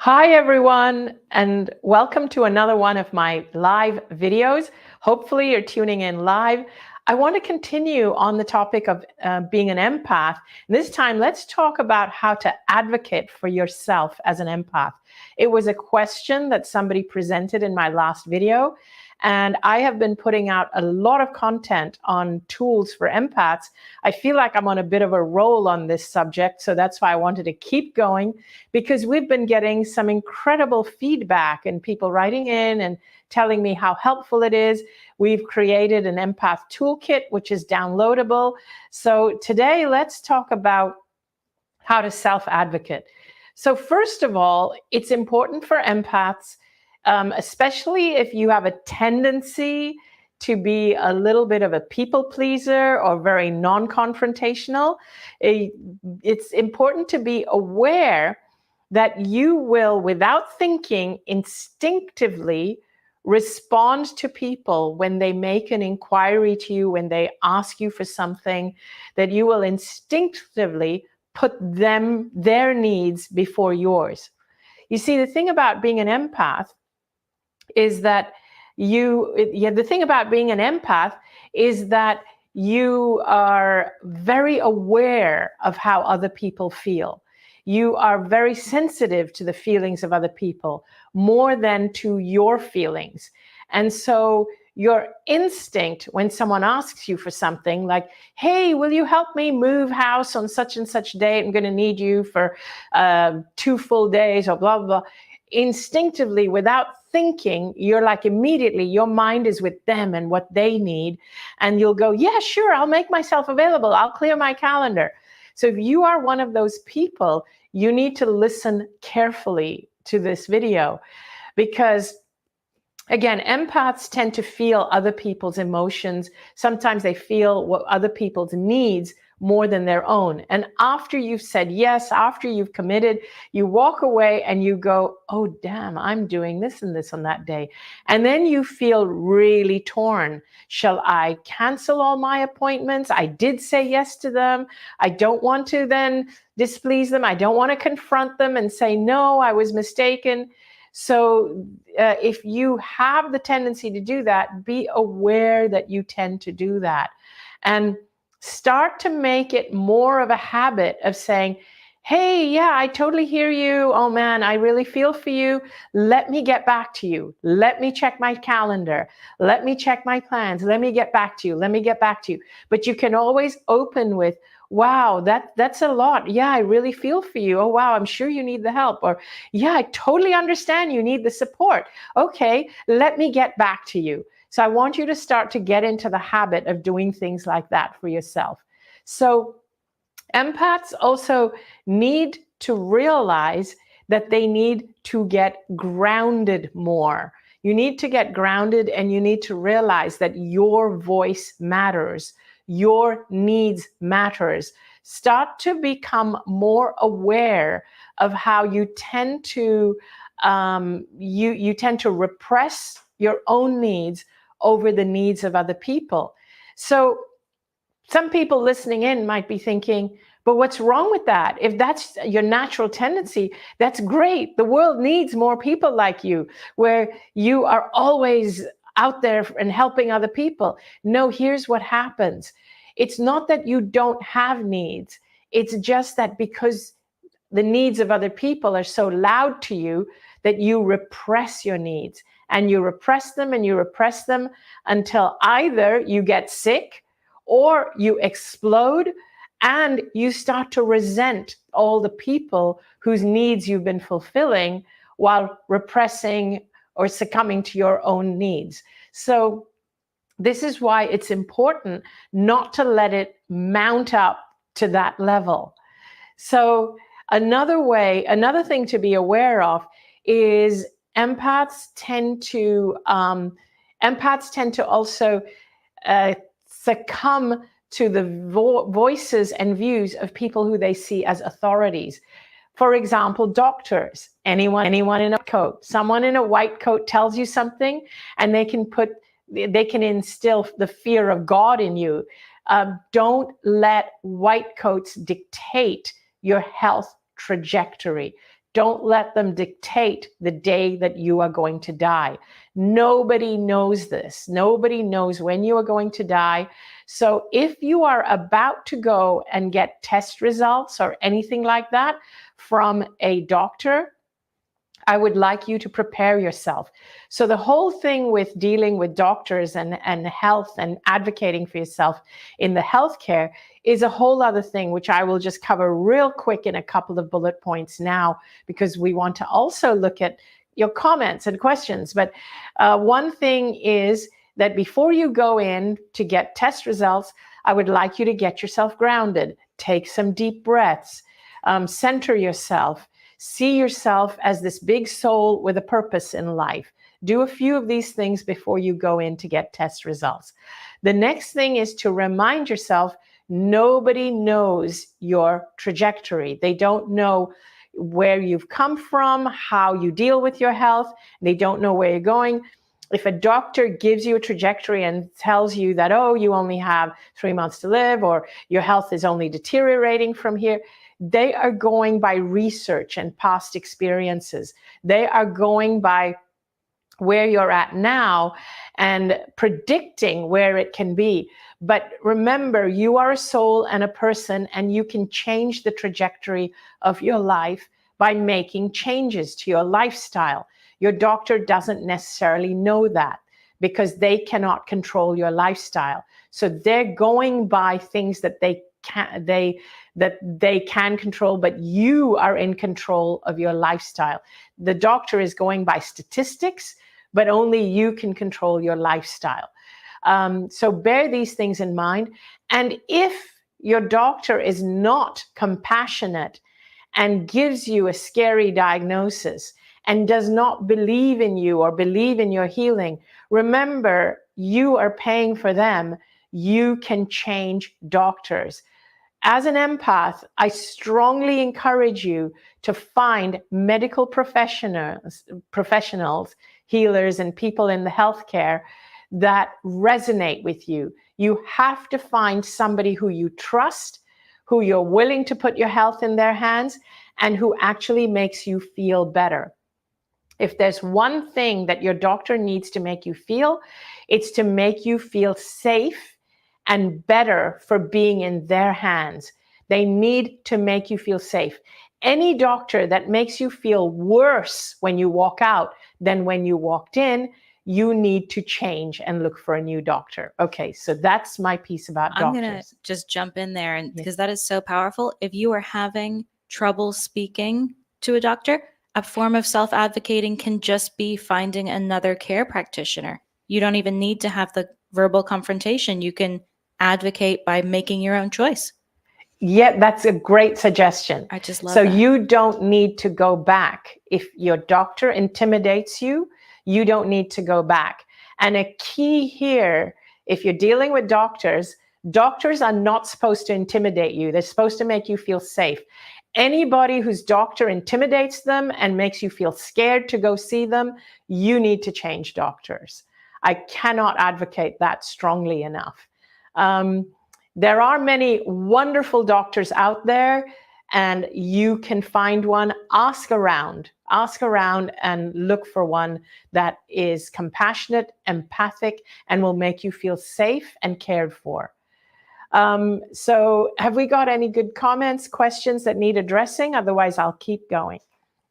Hi everyone, and welcome to another one of my live videos. Hopefully you're tuning in live. I want to continue on the topic of being an empath. This time, let's talk about how to advocate for yourself as an empath. It was a question that somebody presented in my last video, and I have been putting out a lot of content on tools for empaths. I feel like I'm on a bit of a roll on this subject, so that's why I wanted to keep going, because we've been getting some incredible feedback and people writing in and telling me how helpful it is. We've created an empath toolkit, which is downloadable. So today, let's talk about how to self-advocate. So first of all, it's important for empaths, especially if you have a tendency to be a little bit of a people pleaser or very non-confrontational. It's important to be aware that you will, without thinking, instinctively respond to people when they make an inquiry to you, when they ask you for something, that you will instinctively put their needs before yours. You see, the thing about being an empath is that you are very aware of how other people feel. You are very sensitive to the feelings of other people, more than to your feelings. And so your instinct when someone asks you for something like, hey, will you help me move house on such and such date? I'm going to need you for 2 full days or blah, blah, blah. Instinctively, without thinking, you're like immediately, your mind is with them and what they need. And you'll go, yeah, sure, I'll make myself available. I'll clear my calendar. So if you are one of those people, you need to listen carefully to this video, because again, empaths tend to feel other people's emotions. Sometimes they feel what other people's needs more than their own. And after you've said yes, after you've committed, you walk away and you go, oh, damn, I'm doing this and this on that day. And then you feel really torn. Shall I cancel all my appointments? I did say yes to them. I don't want to then displease them. I don't want to confront them and say, no, I was mistaken. So if you have the tendency to do that, be aware that you tend to do that. And start to make it more of a habit of saying, hey, yeah, I totally hear you. Oh man, I really feel for you. Let me get back to you. Let me check my calendar. Let me check my plans. Let me get back to you. Let me get back to you. But you can always open with, wow, that's a lot. Yeah, I really feel for you. Oh, wow, I'm sure you need the help. Or, yeah, I totally understand you need the support. Okay, let me get back to you. So I want you to start to get into the habit of doing things like that for yourself. So empaths also need to realize that they need to get grounded more. You need to get grounded, and you need to realize that your voice matters. Your needs matters. Start to become more aware of how you tend to you tend to repress your own needs over the needs of other people. So some people listening in might be thinking, but what's wrong with that? If that's your natural tendency, that's great. The world needs more people like you, where you are always out there and helping other people. No, here's what happens. It's not that you don't have needs. It's just that because the needs of other people are so loud to you that you repress your needs. And you repress them and you repress them until either you get sick or you explode and you start to resent all the people whose needs you've been fulfilling while repressing or succumbing to your own needs. So this is why it's important not to let it mount up to that level. So another thing to be aware of is empaths tend to also succumb to the voices and views of people who they see as authorities. For example, doctors, anyone in a coat. Someone in a white coat tells you something, and they can instill the fear of God in you. Don't let white coats dictate your health trajectory. Don't let them dictate the day that you are going to die. Nobody knows this. Nobody knows when you are going to die. So if you are about to go and get test results or anything like that from a doctor, I would like you to prepare yourself. So the whole thing with dealing with doctors and health and advocating for yourself in the healthcare is a whole other thing, which I will just cover real quick in a couple of bullet points now, because we want to also look at your comments and questions. But one thing is that before you go in to get test results, I would like you to get yourself grounded, take some deep breaths, center yourself. See yourself as this big soul with a purpose in life. Do a few of these things before you go in to get test results. The next thing is to remind yourself, nobody knows your trajectory. They don't know where you've come from, how you deal with your health. They don't know where you're going. If a doctor gives you a trajectory and tells you that, oh, you only have 3 months to live, or your health is only deteriorating from here, they are going by research and past experiences. They are going by where you're at now and predicting where it can be. But remember, you are a soul and a person, and you can change the trajectory of your life by making changes to your lifestyle. Your doctor doesn't necessarily know that because they cannot control your lifestyle. So they're going by things that they can control, but you are in control of your lifestyle. The doctor is going by statistics, but only you can control your lifestyle. So bear these things in mind. And if your doctor is not compassionate and gives you a scary diagnosis and does not believe in you or believe in your healing, remember, you are paying for them. You can change doctors. As an empath, I strongly encourage you to find medical professionals, healers, and people in the healthcare that resonate with you. You have to find somebody who you trust, who you're willing to put your health in their hands, and who actually makes you feel better. If there's one thing that your doctor needs to make you feel, it's to make you feel safe and better for being in their hands. They need to make you feel safe. Any doctor that makes you feel worse when you walk out than when you walked in, you need to change and look for a new doctor. Okay, so that's my piece about doctors. I'm going to just jump in there, and because that is so powerful. If you are having trouble speaking to a doctor, a form of self-advocating can just be finding another care practitioner. You don't even need to have the verbal confrontation. You can advocate by making your own choice. Yeah, that's a great suggestion. I just love that. So you don't need to go back. If your doctor intimidates you, you don't need to go back. And a key here, if you're dealing with doctors are not supposed to intimidate you. They're supposed to make you feel safe. Anybody whose doctor intimidates them and makes you feel scared to go see them, you need to change doctors. I cannot advocate that strongly enough. There are many wonderful doctors out there, and you can find one. Ask around and look for one that is compassionate, empathic, and will make you feel safe and cared for. So have we got any good comments, questions that need addressing? Otherwise, I'll keep going.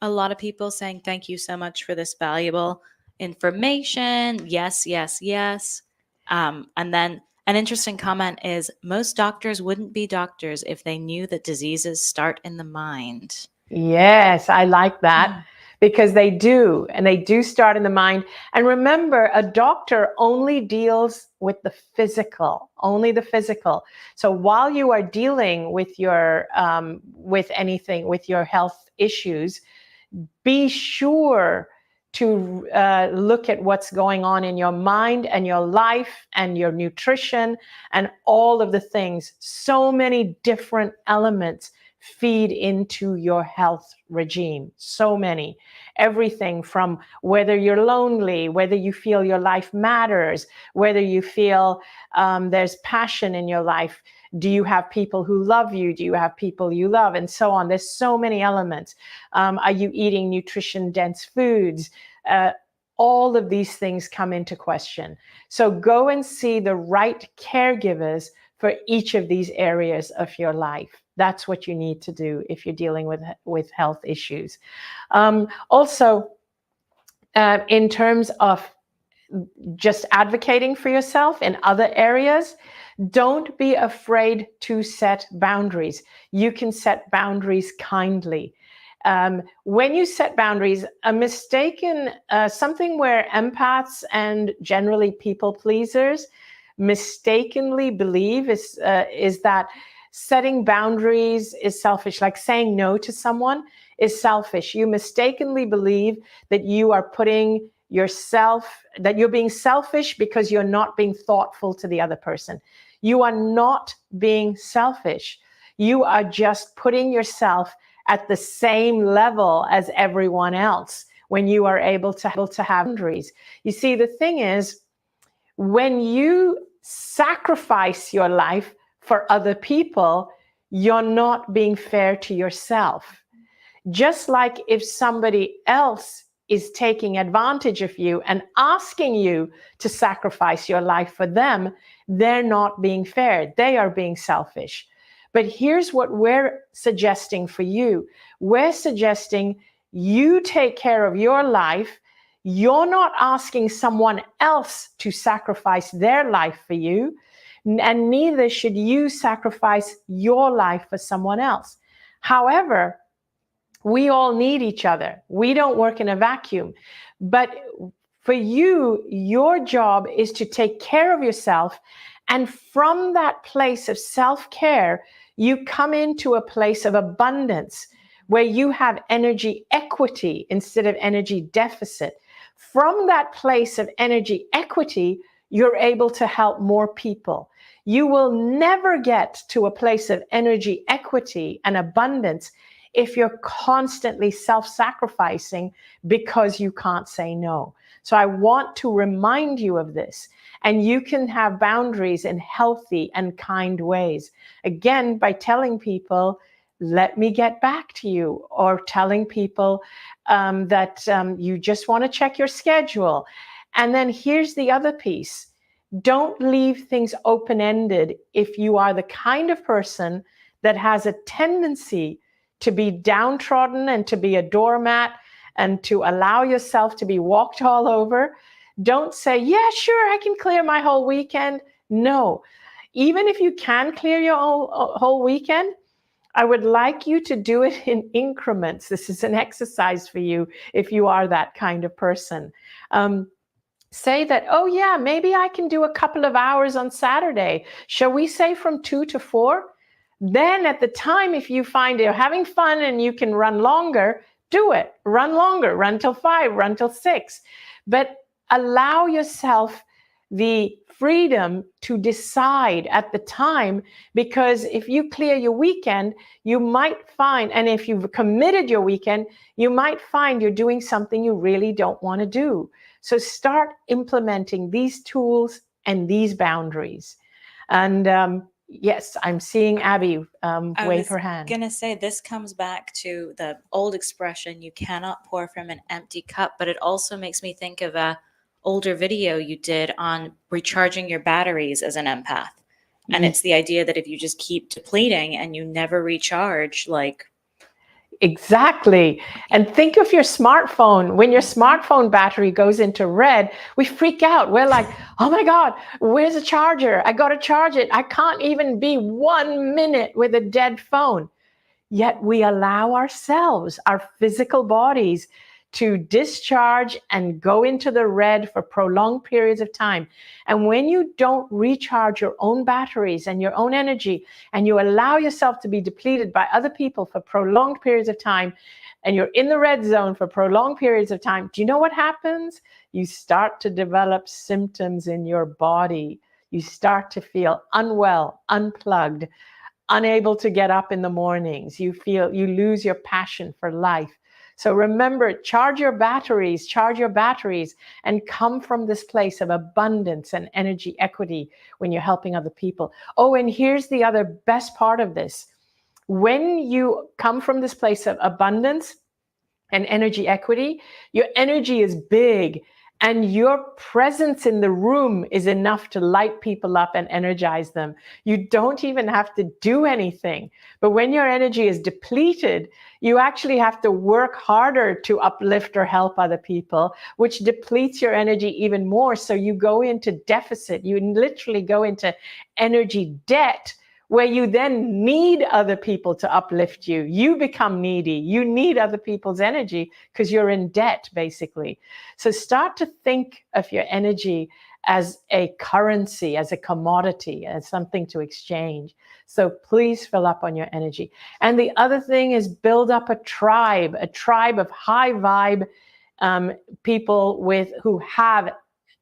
A lot of people saying, thank you so much for this valuable information. Yes, yes, yes. And then an interesting comment is, most doctors wouldn't be doctors if they knew that diseases start in the mind. Yes, I like that. Because they do, and they do start in the mind. And remember, a doctor only deals with the physical, only the physical. So while you are dealing with your, with anything, with your health issues, be sure to look at what's going on in your mind and your life and your nutrition and all of the things. So many different elements feed into your health regime. So many. Everything from whether you're lonely, whether you feel your life matters, whether you feel there's passion in your life. Do you have people who love you? Do you have people you love? And so on. There's so many elements. Are you eating nutrition-dense foods? All of these things come into question. So go and see the right caregivers for each of these areas of your life. That's what you need to do if you're dealing with health issues. Also, in terms of just advocating for yourself in other areas, don't be afraid to set boundaries. You can set boundaries kindly. When you set boundaries, something where empaths and generally people pleasers mistakenly believe is that setting boundaries is selfish, like saying no to someone is selfish. You mistakenly believe that you are putting yourself, that you're being selfish because you're not being thoughtful to the other person. You are not being selfish. You are just putting yourself at the same level as everyone else when you are able to have boundaries. You see, the thing is, when you sacrifice your life for other people, you're not being fair to yourself. Just like if somebody else is taking advantage of you and asking you to sacrifice your life for them, they're not being fair. They are being selfish. But here's what we're suggesting for you. We're suggesting you take care of your life. You're not asking someone else to sacrifice their life for you, and neither should you sacrifice your life for someone else. However, we all need each other. We don't work in a vacuum. But for you, your job is to take care of yourself. And from that place of self-care, you come into a place of abundance where you have energy equity instead of energy deficit. From that place of energy equity, you're able to help more people. You will never get to a place of energy equity and abundance if you're constantly self-sacrificing because you can't say no. So I want to remind you of this. And you can have boundaries in healthy and kind ways. Again, by telling people, let me get back to you, or telling people that you just want to check your schedule. And then here's the other piece. Don't leave things open-ended if you are the kind of person that has a tendency to be downtrodden and to be a doormat and to allow yourself to be walked all over. Don't say, yeah, sure, I can clear my whole weekend. No, even if you can clear your whole weekend, I would like you to do it in increments. This is an exercise for you if you are that kind of person. Say that, oh yeah, maybe I can do a couple of hours on Saturday. Shall we say from 2 to 4? Then at the time, if you find you're having fun and you can run longer, do it. Run longer, run till 5, run till 6. But allow yourself the freedom to decide at the time, because if you clear your weekend, you might find, and if you've committed your weekend, you might find you're doing something you really don't want to do. So start implementing these tools and these boundaries. And yes, I'm seeing Abby wave her hand. I was going to say, this comes back to the old expression, you cannot pour from an empty cup, but it also makes me think of a older video you did on recharging your batteries as an empath. And it's the idea that if you just keep depleting and you never recharge, like... Exactly. And think of your smartphone. When your smartphone battery goes into red, we freak out. We're like, oh my God, where's the charger? I got to charge it. I can't even be 1 minute with a dead phone. Yet we allow ourselves, our physical bodies, to discharge and go into the red for prolonged periods of time. And when you don't recharge your own batteries and your own energy, and you allow yourself to be depleted by other people for prolonged periods of time, and you're in the red zone for prolonged periods of time, do you know what happens? You start to develop symptoms in your body. You start to feel unwell, unplugged, unable to get up in the mornings. You feel you lose your passion for life. So remember, charge your batteries, and come from this place of abundance and energy equity when you're helping other people. Oh, and here's the other best part of this. When you come from this place of abundance and energy equity, your energy is big, and your presence in the room is enough to light people up and energize them. You don't even have to do anything. But when your energy is depleted, you actually have to work harder to uplift or help other people, which depletes your energy even more. So you go into deficit. You literally go into energy debt, where you then need other people to uplift you. You become needy. You need other people's energy because you're in debt, basically. So start to think of your energy as a currency, as a commodity, as something to exchange. So please fill up on your energy. And the other thing is build up a tribe of high vibe people who have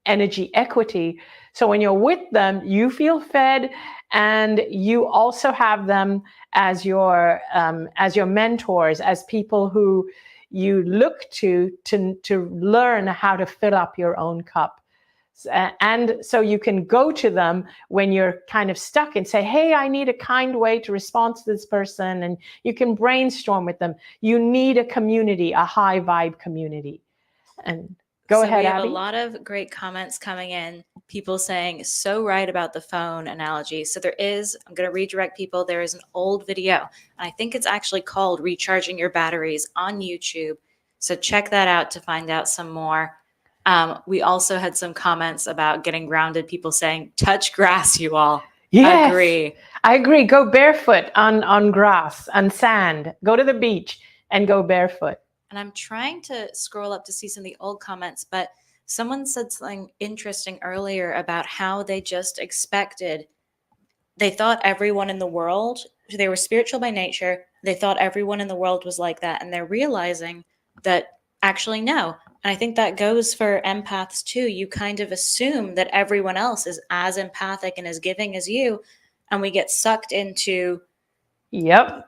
energy equity. So when you're with them, you feel fed, and you also have them as your mentors, as people who you look to learn how to fill up your own cup. And so you can go to them when you're kind of stuck and say, hey, I need a kind way to respond to this person. And you can brainstorm with them. You need a community, a high vibe community. And go ahead, we have Abby. a lot of great comments coming in. People saying, so right about the phone analogy. So I'm going to redirect people. There is an old video, and I think it's actually called Recharging Your Batteries on YouTube. So check that out to find out some more. We also had some comments about getting grounded. People saying, touch grass, you all. Yes, I agree. Go barefoot on grass, on sand. Go to the beach and go barefoot. And I'm trying to scroll up to see some of the old comments, but someone said something interesting earlier about how they just expected, they thought everyone in the world, they were spiritual by nature, they thought everyone in the world was like that, and they're realizing that actually no. And I think that goes for empaths too. You kind of assume that everyone else is as empathic and as giving as you, and we get sucked into... Yep.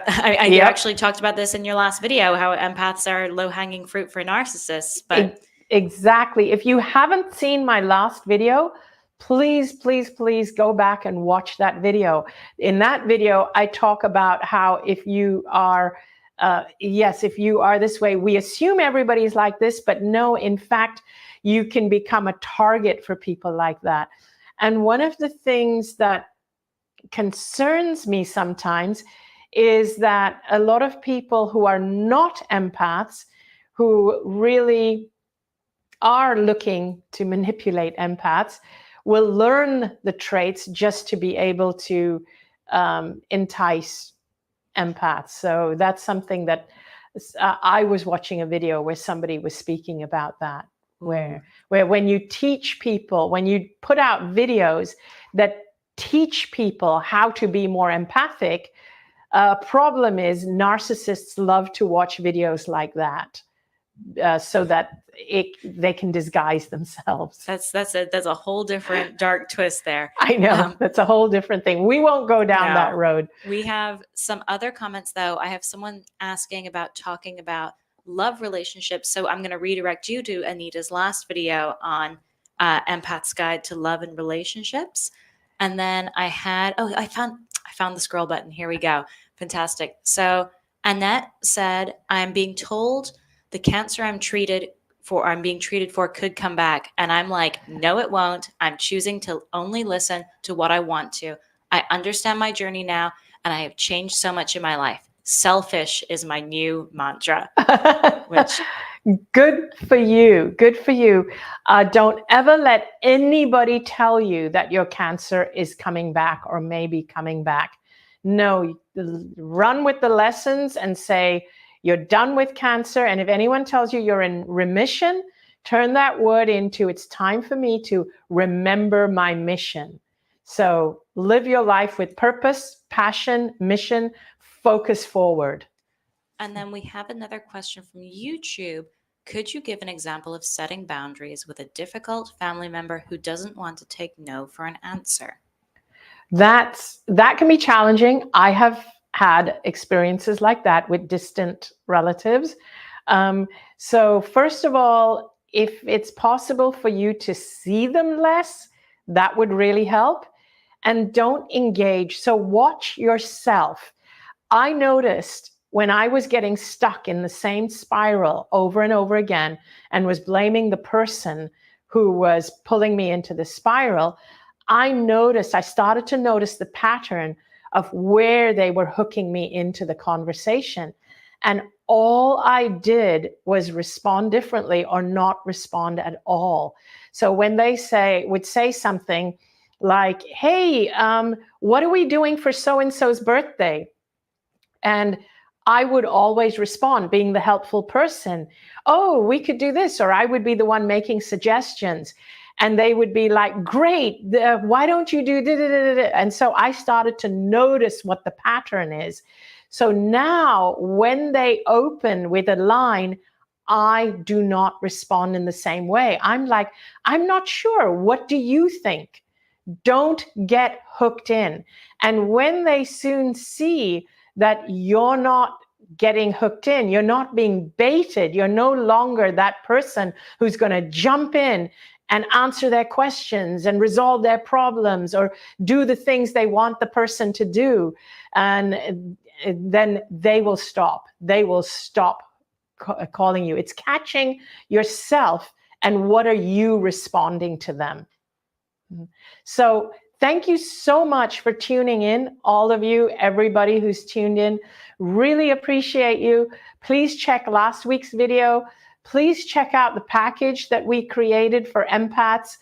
I actually talked about this in your last video, how empaths are low-hanging fruit for narcissists. But exactly. If you haven't seen my last video, please go back and watch that video. In that video, I talk about how if you are this way, we assume everybody's like this, but no, in fact, you can become a target for people like that. And one of the things that concerns me sometimes is that a lot of people who are not empaths, who really are looking to manipulate empaths, will learn the traits just to be able to entice empaths. So that's something that I was watching a video where somebody was speaking about that, where when you teach people, when you put out videos that teach people how to be more empathic, problem is narcissists love to watch videos like that, so that they can disguise themselves. That's a whole different dark twist there. I know, that's a whole different thing. We won't go down that road. We have some other comments though. I have someone asking about talking about love relationships. So I'm going to redirect you to Anita's last video on Empath's Guide to Love and Relationships. And then I found the scroll button. Here we go. Fantastic. So Annette said, I'm being told the cancer I'm being treated for could come back. And I'm like, no, it won't. I'm choosing to only listen to what I want to. I understand my journey now, and I have changed so much in my life. Selfish is my new mantra. Which good for you. Good for you. Don't ever let anybody tell you that your cancer is coming back or maybe coming back. No, run with the lessons and say, you're done with cancer. And if anyone tells you you're in remission, turn that word into, it's time for me to remember my mission. So live your life with purpose, passion, mission, focus forward. And then we have another question from YouTube. Could you give an example of setting boundaries with a difficult family member who doesn't want to take no for an answer? that can be challenging. I have had experiences like that with distant relatives. So first of all, if it's possible for you to see them less, that would really help. And don't engage. So watch yourself. I noticed when I was getting stuck in the same spiral over and over again and was blaming the person who was pulling me into the spiral, I started to notice the pattern of where they were hooking me into the conversation. And all I did was respond differently or not respond at all. So when they would say something like, hey, what are we doing for so-and-so's birthday? And I would always respond, being the helpful person, oh, we could do this, or I would be the one making suggestions. And they would be like, great, why don't you do da-da-da-da-da? And so I started to notice what the pattern is. So now when they open with a line, I do not respond in the same way. I'm like, I'm not sure. What do you think? Don't get hooked in. And when they soon see that you're not getting hooked in, you're not being baited, you're no longer that person who's going to jump in and answer their questions and resolve their problems or do the things they want the person to do, and then they will stop. They will stop calling you. It's catching yourself and what are you responding to them. So thank you so much for tuning in, all of you, everybody who's tuned in. Really appreciate you. Please check last week's video. Please check out the package that we created for empaths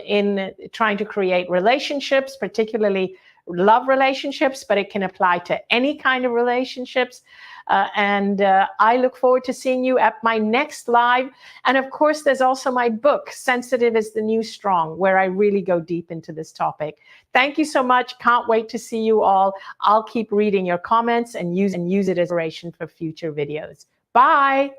in trying to create relationships, particularly love relationships, but it can apply to any kind of relationships. And I look forward to seeing you at my next live. And of course, there's also my book, Sensitive is the New Strong, where I really go deep into this topic. Thank you so much. Can't wait to see you all. I'll keep reading your comments and use it as inspiration for future videos. Bye.